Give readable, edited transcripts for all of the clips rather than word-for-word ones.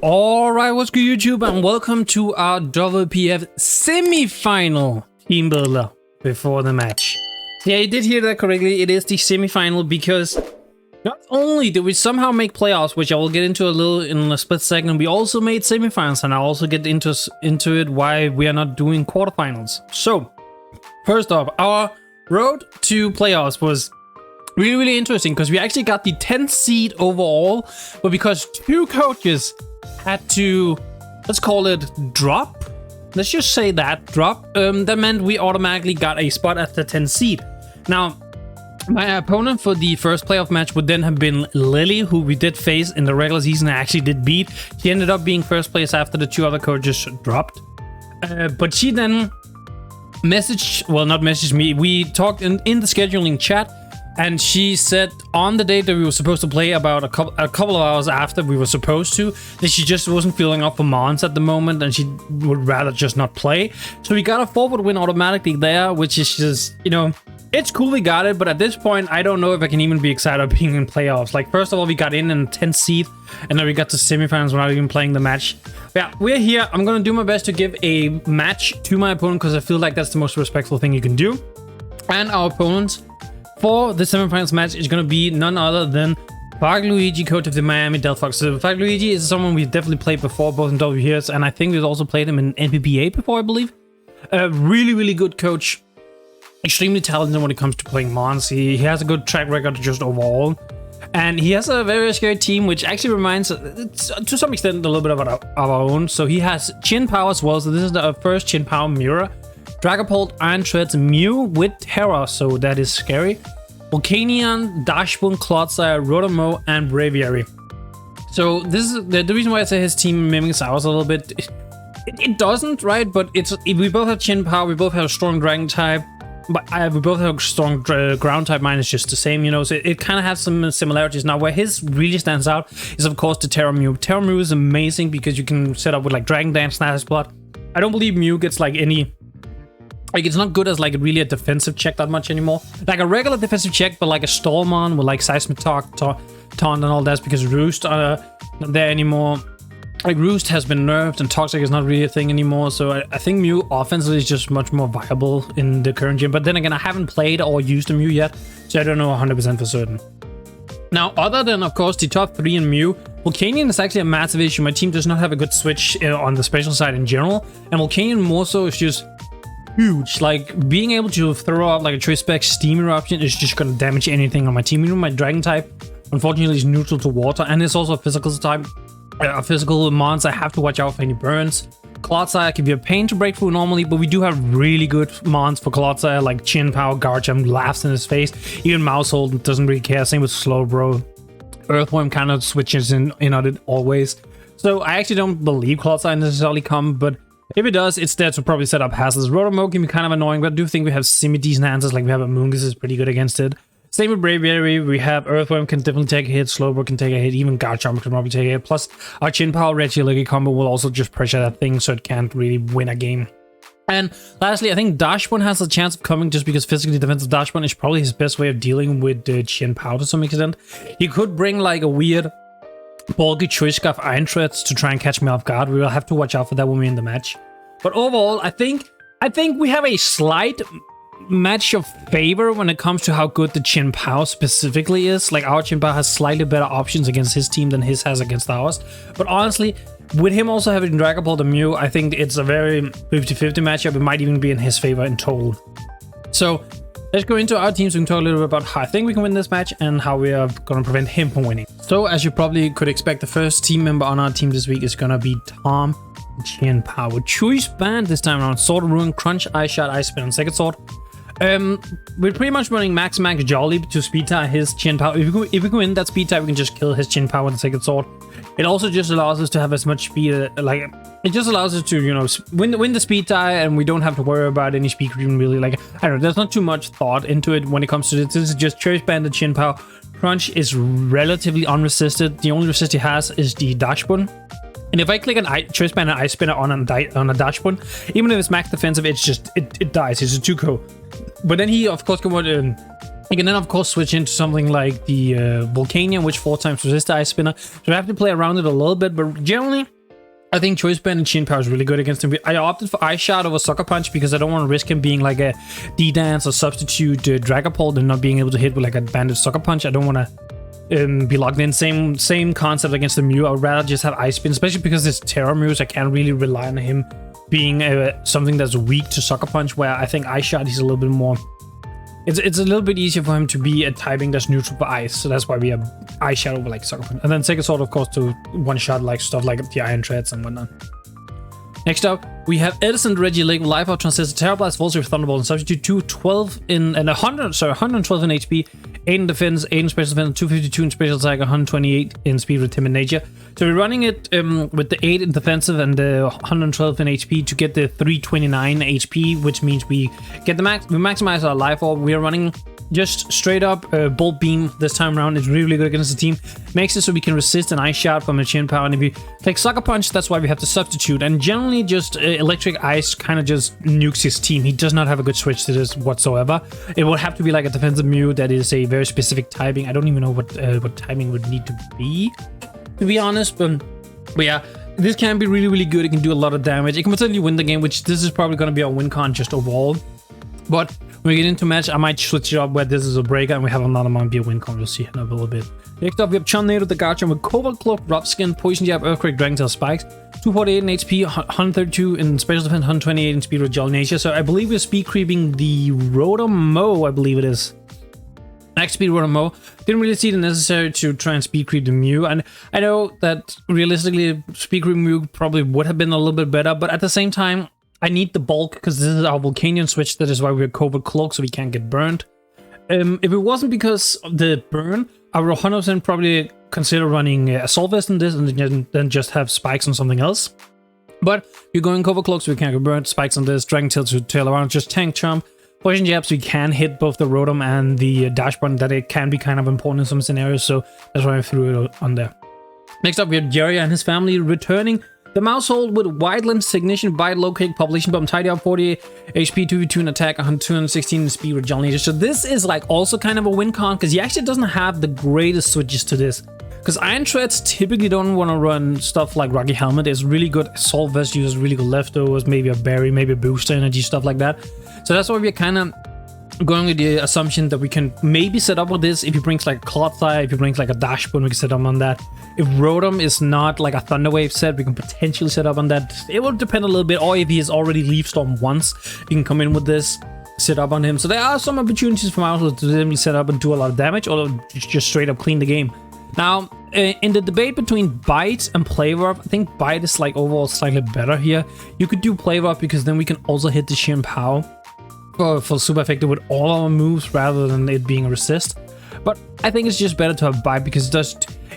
Alright, what's good YouTube, and welcome to our WPF semi-final team builder before the match. Yeah, you did hear that correctly, it is the semi-final because not only did we somehow make playoffs, which I will get into a little in a split second, we also made semi-finals, and I'll also get into it why we are not doing quarterfinals. So, first off, our road to playoffs was really interesting because we actually got the 10th seed overall, but because two coaches had to, let's call it drop, let's just say that drop, that meant we automatically got a spot at the 10th seed. Now, my opponent for the first playoff match would then have been Lily, who we did face in the regular season and actually did beat. She ended up being first place after the two other coaches dropped. But she then messaged, well, not messaged me, we talked in the scheduling chat, and she said on the date that we were supposed to play, about a couple of hours after we were supposed to, that she just wasn't feeling up for Mons at the moment and she would rather just not play. So we got a forward win automatically there, which is just, you know, it's cool we got it, but at this point, I don't know if I can even be excited about being in playoffs. Like, first of all, we got in 10th seed, and then we got to semifinals without even playing the match. Yeah, we're here. I'm gonna do my best to give a match to my opponent because I feel like that's the most respectful thing you can do. And our opponents for the semifinals match is going to be none other than Fackluigi, coach of the Miami Delhpox. So Fackluigi is someone we've definitely played before, both in WPF, and I think we've also played him in NPBA before, I believe. A really good coach. Extremely talented when it comes to playing Mons. He has a good track record just overall. And he has a very scary team, which actually reminds, to some extent, a little bit of our own. So he has Chin Power as well. So this is the first Chin Power mirror. Dragapult, Iron Treads, Mew with Terror, so that is scary. Volcanion, Dashbun, Clodsire, Rotomo, and Braviary. So this is the reason why I say his team mimics ours a little bit. It doesn't, right? But we both have Chin Power, we both have a strong Dragon type, but we both have strong ground type. Mine is just the same, you know, so it kind of has some similarities. Now, where his really stands out is, of course, the Terror Mew. Terror Mew is amazing because you can set up with like Dragon Dance, Snapping Spot. I don't believe Mew gets like any... Like, it's not good as like really a defensive check that much anymore. Like a regular defensive check, but like a Stormon with like Seismic Taunt and all that, because Roost are not there anymore. Like Roost has been nerfed and Toxic is not really a thing anymore. So I think Mew offensively is just much more viable in the current gym. But then again, I haven't played or used a Mew yet, so I don't know 100% for certain. Now, other than, of course, the top 3 in Mew, Volcanion is actually a massive issue. My team does not have a good switch on the special side in general. And Volcanion more so is just huge. Like, being able to throw out like a Choice Spec Steam Eruption is just gonna damage anything on my team. Even my Dragon type, unfortunately, is neutral to water, and it's also a physical type. A physical Mons, I have to watch out for any burns. Clodsire can be a pain to break through normally, but we do have really good Mons for Clodsire, like Chin Power, Guard Jump, laughs in his face. Even Mousehold doesn't really care. Same with Slowbro. Earthworm kind of switches in on it always. So I actually don't believe Clodsire necessarily come, but if it does, it's there to probably set up hassles. Rotomo can be kind of annoying, but I do think we have semi-decent answers. Like, we have a Moongus is pretty good against it. Same with Braviary. We have Earthworm can definitely take a hit, Slowbro can take a hit, even Garchomp can probably take a hit. Plus, our Chin Power Regieleki combo will also just pressure that thing so it can't really win a game. And lastly, I think Dashbun has a chance of coming just because physically defensive Dashbun is probably his best way of dealing with the Chin Power to some extent. He could bring like a weird bulky Choice Scarf Iron Treads to try and catch me off guard. We will have to watch out for that when we're in the match. But overall, I think we have a slight match of favor when it comes to how good the Chin Power specifically is. Like, our Chin Power has slightly better options against his team than his has against ours. But honestly, with him also having Dragapult and Mew, I think it's a very 50-50 matchup. It might even be in his favor in total. So let's go into our teams. We can talk a little bit about how I think we can win this match and how we are going to prevent him from winning. So as you probably could expect, the first team member on our team this week is going to be Tom Chin Power. Choice Band this time around. Sword of Ruin, Crunch, Ice Shot, Ice Spin on second sword. We're pretty much running Max Jolly to speed tie his Chin Power. If we can win that speed tie, we can just kill his Chin Power with the second sword. It also just allows us to have as much speed, like, it just allows us to, you know, win the speed tie, and we don't have to worry about any speed creep really. Like, I don't know, there's not too much thought into it when it comes to this. This is just Choice Band and Chin Power. Crunch is relatively unresisted. The only resist he has is the Dashbun. And if I click an Choice Band and Ice Spinner on a Dashbun, even if it's max defensive, it's just, it dies. It's a 2-co. But then he, of course, can You can then of course switch into something like the Volcanion, which 4 times resists the Ice Spinner. So you have to play around it a little bit, but generally I think Choice Band and Chin Power is really good against him. I opted for Ice Shot over Sucker Punch because I don't want to risk him being like a D-Dance or substitute Dragapult and not being able to hit with like a banded Sucker Punch. I don't want to be locked in. Same concept against the Mew. I would rather just have Ice Spin, especially because it's Terra Mews. I can't really rely on him being something that's weak to Sucker Punch, where I think Ice Shot is a little bit more... It's a little bit easier for him to be a typing that's neutral for ice, so that's why we have Ice Shot over like Sucker Punch. And then Sega Sword, of course, to one-shot like stuff like the Iron Treads and whatnot. Next up, we have Edison Regieleki, Life Out, Transistor, Terra Blast, Voltage, Thunderbolt, and Substitute 212 in and 112 in HP, 8 in defense, 8 in special defense, 252 in special attack, 128 in speed with Timid Nature. So we're running it with the 8 in defensive and the 112 in HP to get the 329 HP, which means we get the we maximize our life orb. We are running just straight up Bolt Beam this time around. It's really good against the team. Makes it so we can resist an Ice Shot from a Chin Power. And if you take Sucker Punch, that's why we have to substitute. And generally, just Electric Ice kind of just nukes his team. He does not have a good switch to this whatsoever. It would have to be like a defensive Mew that is a very specific typing. I don't even know what timing would need to be honest. But yeah, this can be really, really good. It can do a lot of damage. It can potentially win the game, which this is probably going to be our win con just overall. But when we get into match, I might switch it up where this is a breaker and we have another one be a win con. We'll see in a little bit. Next up, we have Chunnator, the Garchomp with Cobalt Cloak, Rough Skin, Poison Jab, Earthquake, Dragon Tail, Spikes, 248 in HP, 132 in special defense, 128 in speed with Jolly Nature. So I believe we're speed creeping the Rotom-Mow, I believe it is. Max speed Rotom-Mow. Didn't really see the necessary to try and speed creep the Mew, and I know that realistically speed creep Mew probably would have been a little bit better, but at the same time I need the bulk because this is our Volcanion switch. That is why we're Cobalt Cloak, so we can't get burned. If it wasn't because of the burn, I would 100% probably consider running Assault Vest in this and then just have Spikes on something else. But you're going Cobalt Cloak so we can't get burned, Spikes on this, Dragon Tail to tail around, just Tank Chomp. Poison Jabs, we can hit both the Rotom and the Dash Button, that it can be kind of important in some scenarios, so that's why I threw it on there. Next up, we have Jerry and his family returning the Mousehold with Wildland, Signition, Bite, Low Kick, Population Bomb, Tidy Up, 48 HP, 2v2 in attack, 216 in speed with Jolly Nature. So this is like also kind of a win con because he actually doesn't have the greatest switches to this. Because Iron Treads typically don't want to run stuff like Rocky Helmet. It's really good. Assault Vest uses really good leftovers, maybe a berry, maybe a booster energy, stuff like that. So that's why we're kind of going with the assumption that we can maybe set up with this. If he brings like Clodsire, if he brings like a Dash Button, we can set up on that. If Rotom is not like a Thunder Wave set, we can potentially set up on that. It will depend a little bit. Or if he has already Leaf Storm once, we can come in with this, set up on him. So there are some opportunities for Mousehold to simply set up and do a lot of damage, or just straight up clean the game. Now, in the debate between Bite and Play Rough, I think Bite is like overall slightly better here. You could do Play Rough because then we can also hit the Shin Pow for super effective with all our moves rather than it being a resist. But I think it's just better to have Bite because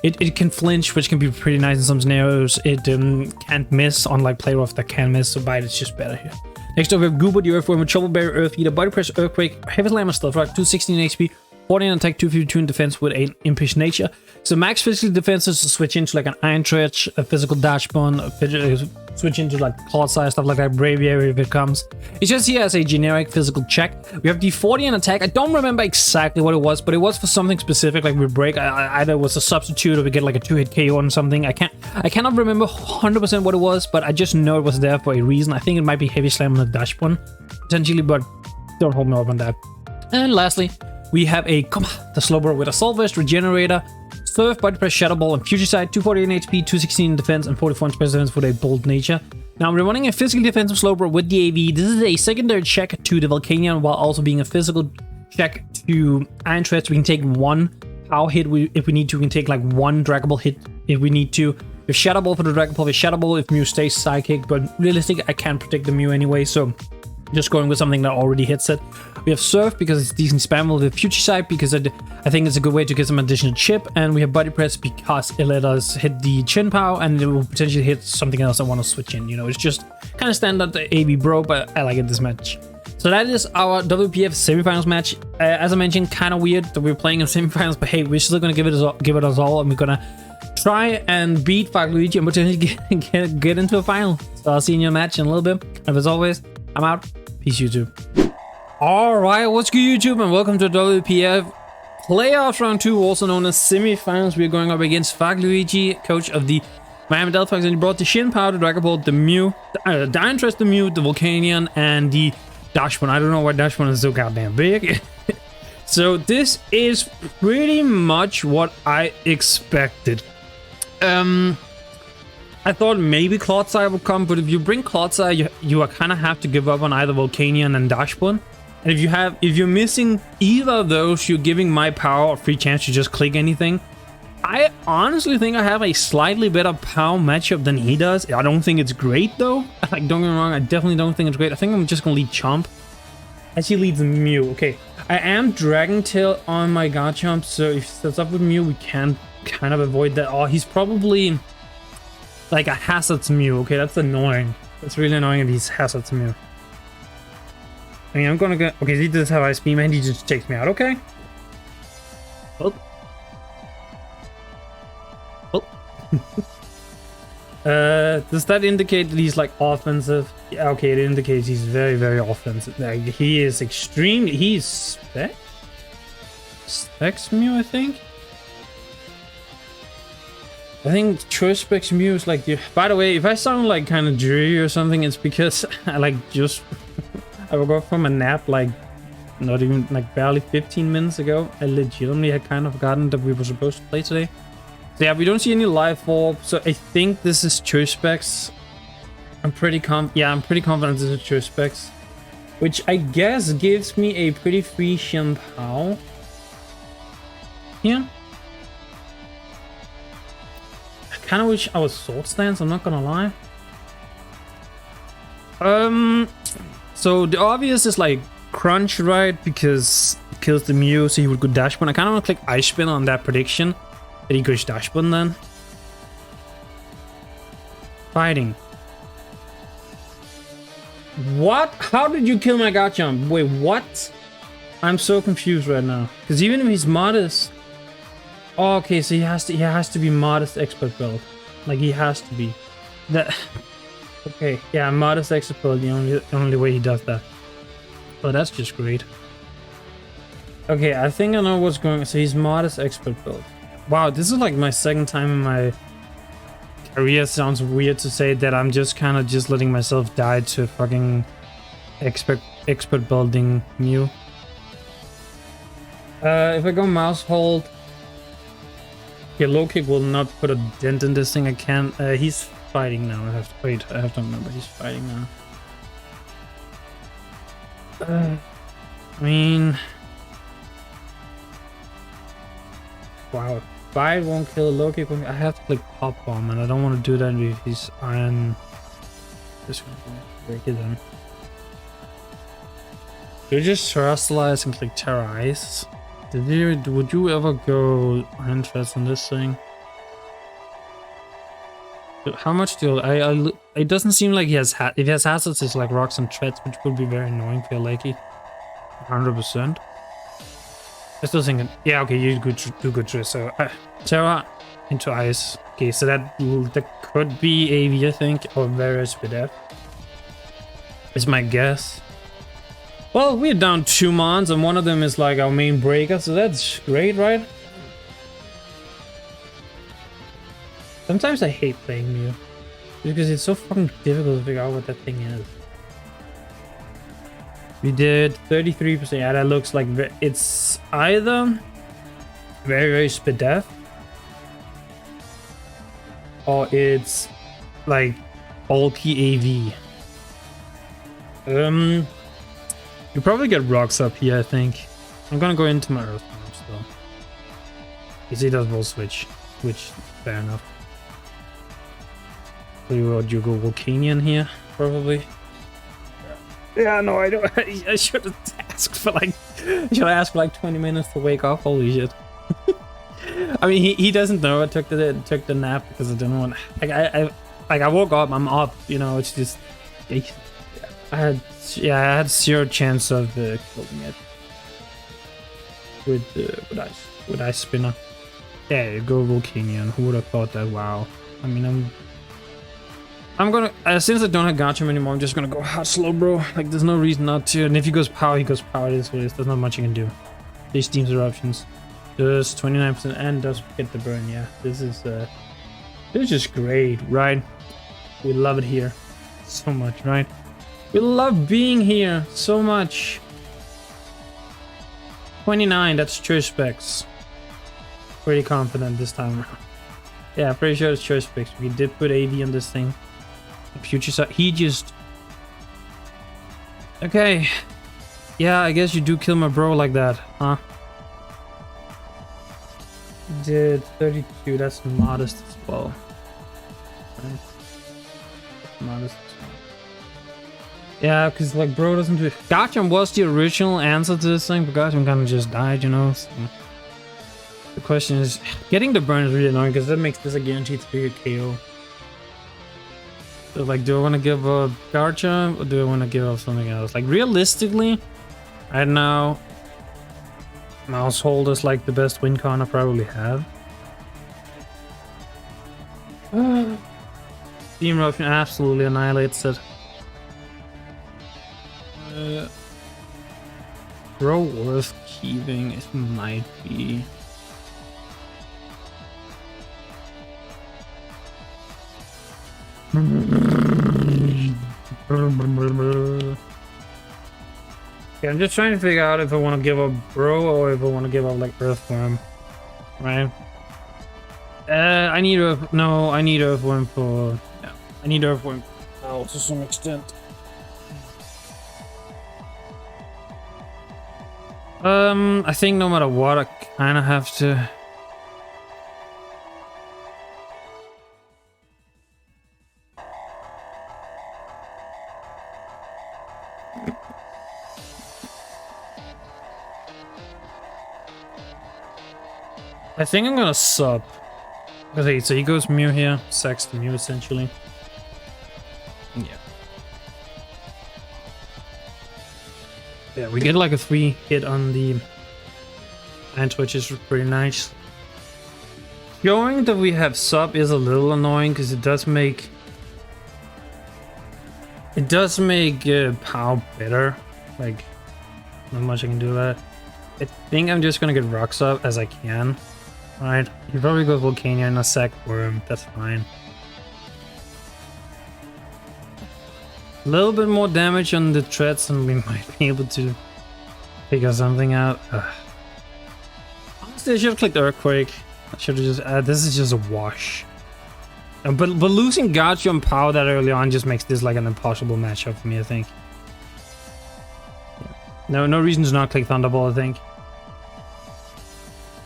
it can flinch, which can be pretty nice in some scenarios. It can't miss, unlike Play Rough that can miss, so Bite is just better here. Next up, we have Goober, the Earthworm with Trouble Berry, Earth Eater, Body Press, Earthquake, Heavy Slam, and Stealth Rock, 216 HP, 40 in attack, 252 in defense with 8 Impish Nature. So max physical defenses to switch into like an Iron Tread, a physical Dash Bond, switch into like Clodsire, stuff like that, Braviary if it comes. It's just here as a generic physical check. We have the 40 in attack. I don't remember exactly what it was, but it was for something specific, like we break. Either it was a substitute or we get like a 2-hit KO on something. I cannot remember 100% what it was, but I just know it was there for a reason. I think it might be Heavy Slam on the Dash Bond, potentially, but don't hold me up on that. And lastly, we have the Slowbro with Assault Vest, Regenerator, Surf, Body Press, Shadow Ball, and Future Sight, 248 in HP, 216 in defense, and 44 in special defense with a Bold Nature. Now we're running a physical defensive Slowbro with the AV. This is a secondary check to the Volcanion while also being a physical check to Iron Treads. We can take one power hit if we need to. We can take like one Dragon Ball hit if we need to. With Shadow Ball for the Dragon Ball, with Shadow Ball if Mew stays Psychic, but realistically I can't predict the Mew anyway, so just going with something that already hits it. We have Surf because it's decent spammable with Future Sight because I think it's a good way to get some additional chip, and we have Body Press because it let us hit the Chin Pow and it will potentially hit something else I want to switch in. You know, it's just kind of standard AV bro, but I like it this match. So that is our WPF semifinals match. As I mentioned, kind of weird that we're playing in semifinals, but hey, we're still gonna give it us all, and we're gonna try and beat Fackluigi and potentially get into a final. So I'll see you in your match in a little bit. And as always, I'm out. Peace, YouTube. Alright, what's good, YouTube, and welcome to WPF Playoffs Round 2, also known as semifinals. We're going up against Fackluigi, coach of the Miami Delhpox, and he brought the Shin Power, the Dragapult, the Mew, the Diantress, the Mew, the Volcanion, and the Dashbun. I don't know why Dashbun is so goddamn big. So this is pretty much what I expected. I thought maybe Clodsire would come, but if you bring Clodsire, you kind of have to give up on either Volcanion and Dashbun. And if you're missing either of those, you're giving my power a free chance to just click anything. I honestly think I have a slightly better power matchup than he does. I don't think it's great though. Like, don't get me wrong, I definitely don't think it's great. I think I'm just gonna lead Chomp as he leads Mew. Okay, I am Dragon Tail on my Garchomp, so if he sets up with Mew, we can kind of avoid that. Oh, he's probably like a Hazard's Mew. Okay, that's annoying. That's really annoying if he's Hazard's Mew. I mean, I'm gonna go. Okay, he does have Ice Beam and he just takes me out. Okay. Oh. Oh. Does that indicate that he's like offensive? Yeah, okay, it indicates he's very, very offensive. Like, he is extremely. He's Specs Mew, I think. I think Choice Specs Mew is like. By the way, if I sound like kind of dreary or something, it's because I like just. I woke up from a nap like not even like barely 15 minutes ago. I legitimately had kind of forgotten that we were supposed to play today. So yeah, we don't see any live fall. So I think this is Choice Specs. I'm pretty confident this is Choice Specs, which I guess gives me a pretty free Xianpao. Yeah. I kind of wish I was Sword Stance, I'm not gonna lie. So the obvious is like Crunch, right? Because it kills the Mew, so he would go Dashbun. I kind of want to click Ice Spin on that prediction that he goes Dashbun then. Fighting. What? How did you kill my Garchomp? Wait, what? I'm so confused right now. Because even if he's modest. Oh, okay, so he has to be modest expert build. Like he has to be. That. Okay, yeah, modest expert build, the only way he does that. Oh, that's just great. Okay, I think I know what's going on. So he's modest expert build. Wow, this is like my second time in my career. Sounds weird to say that I'm just kind of just letting myself die to fucking expert building Mew. If I go mouse hold, okay, low kick will not put a dent in this thing. I can't. He's fighting now. I have to wait. I have to remember he's fighting now. I mean, wow. Bite won't kill a low kick. I have to click Pop Bomb, and I don't want to do that if he's Iron. Just gonna break it in. You just Terastallize and click Terra Ice. Would you ever go Iron Fist on this thing? How much do it doesn't seem like he has if he has hazards, it's like rocks and treads, which would be very annoying for Lakey. 100%. I still think yeah, okay, you do good trick. So Terra into Ice. Okay, so that could be AV, I think, or various WPF. Is my guess. Well, we're down 2 mons, and one of them is like our main breaker, so that's great, right? Sometimes I hate playing Mew because it's so fucking difficult to figure out what that thing is. We did 33%. Yeah, that looks like it's either very, very SPDF or it's like bulky AV. You probably get rocks up here, I think. I'm gonna go into my Earth Punch though. You see, does Volt Switch, which fair enough. So you go Volcanion here, probably. Yeah, no, I don't. I should have asked for like. I should have asked for like 20 minutes to wake up. Holy shit. I mean, he doesn't know I took the nap because I didn't want. I woke up. I'm up. You know, it's just. I had zero chance of killing it with Ice Spinner. Yeah, go Volcanion. Who would have thought that? Wow. I mean, I'm gonna since I don't have Garchomp anymore, I'm just gonna go hard slow, bro. Like, there's no reason not to. And if he goes power, he goes power. This way, there's not much you can do. These teams are options. Does 29% and does get the burn. Yeah, this is This is great, right? We love it here so much, right? We love being here so much. 29, that's choice specs. Pretty confident this time around. Yeah, pretty sure it's choice specs. We did put AD on this thing. The future side, he just... Okay. Yeah, I guess you do kill my bro like that, huh? Did 32, that's modest as well. Right. Modest as well. Yeah, because like bro doesn't do... Garchomp was the original answer to this thing, but Garchomp kind of just died, you know? So the question is, getting the burn is really annoying because that makes this a guaranteed 3 KO. So like, do I want to give up Garchomp or do I want to give up something else? Like realistically, right now, Mousehold is like the best win con I probably have. Steam Ruffian absolutely annihilates it. Bro worth keeping, it might be. Yeah, I'm just trying to figure out if I want to give up Bro or if I want to give up like Earthworm, right? I need I need Earthworm for... Yeah, I need Earthworm now to some extent. I think no matter what, I kind of have to... I think I'm gonna sub. Okay, so he goes Mew here, sacks the Mew essentially. Yeah. Yeah, we get like a 3 hit on the ant, which is pretty nice. Showing that we have sub is a little annoying because it does make POW better. Like, not much I can do that. I think I'm just gonna get rocks up as I can. Right, he probably goes Volcania and a sack Worm. That's fine. A little bit more damage on the treads and we might be able to figure something out. Honestly, I should have clicked Earthquake. I should have just... this is just a wash. But losing Garchomp POW that early on just makes this like an impossible matchup for me, I think. Yeah. No reason to not click Thunderbolt, I think.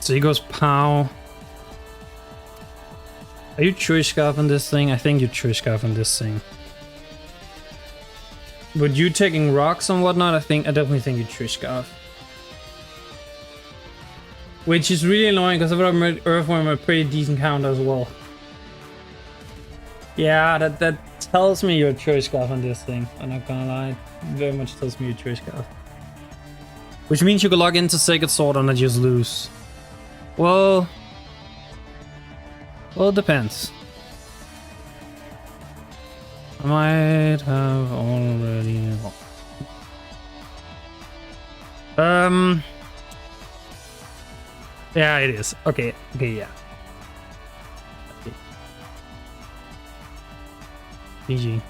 So he goes POW. Are you Choice Scarf on this thing? I think you Choice Scarf on this thing. But you taking rocks and whatnot, I definitely think you Choice Scarf. Which is really annoying because I've made Earthworm a pretty decent counter as well. Yeah, that tells me you're Choice Scarf on this thing. I'm not gonna lie. It very much tells me you're Choice Scarf. Which means you could log into Sacred Sword and I just lose. Well, it depends. I might have already... Yeah, it is. Okay, yeah. Okay. GG.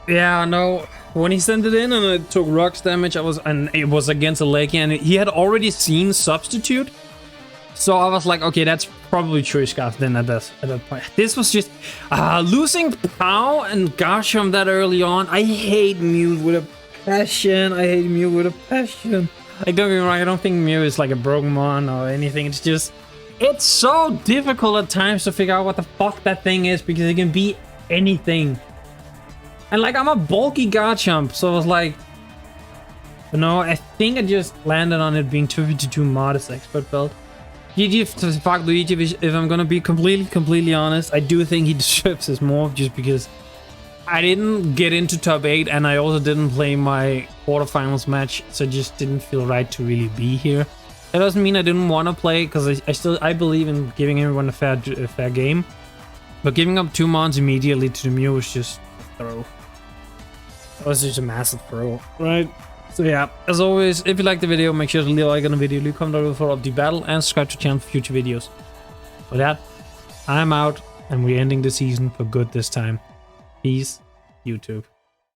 Yeah, no. When he sent it in and it took rocks damage, and it was against a Lecky, and he had already seen Substitute. So I was like, okay, that's probably Choice Scarf then at that point. This was just losing POW and Garchomp that early on. I hate Mew with a passion. Like, don't get me wrong, I don't think Mew is like a broken one or anything. It's just, it's so difficult at times to figure out what the fuck that thing is because it can be anything. And like, I'm a bulky Garchomp, so I was like, no, I think I just landed on it being 252 modest expert belt. GG to Fackluigi, if I'm gonna be completely honest, I do think he deserves this more just because I didn't get into top 8 and I also didn't play my quarterfinals match, so it just didn't feel right to really be here. That doesn't mean I didn't want to play, because I believe in giving everyone a fair game. But giving up 2 mons immediately to the Mew was just a throw. That was just a massive throw, right? So yeah, as always, if you like the video, make sure to leave a like on the video, leave a comment for up the battle, and subscribe to the channel for future videos. With that, I'm out, and we're ending the season for good this time. Peace, YouTube.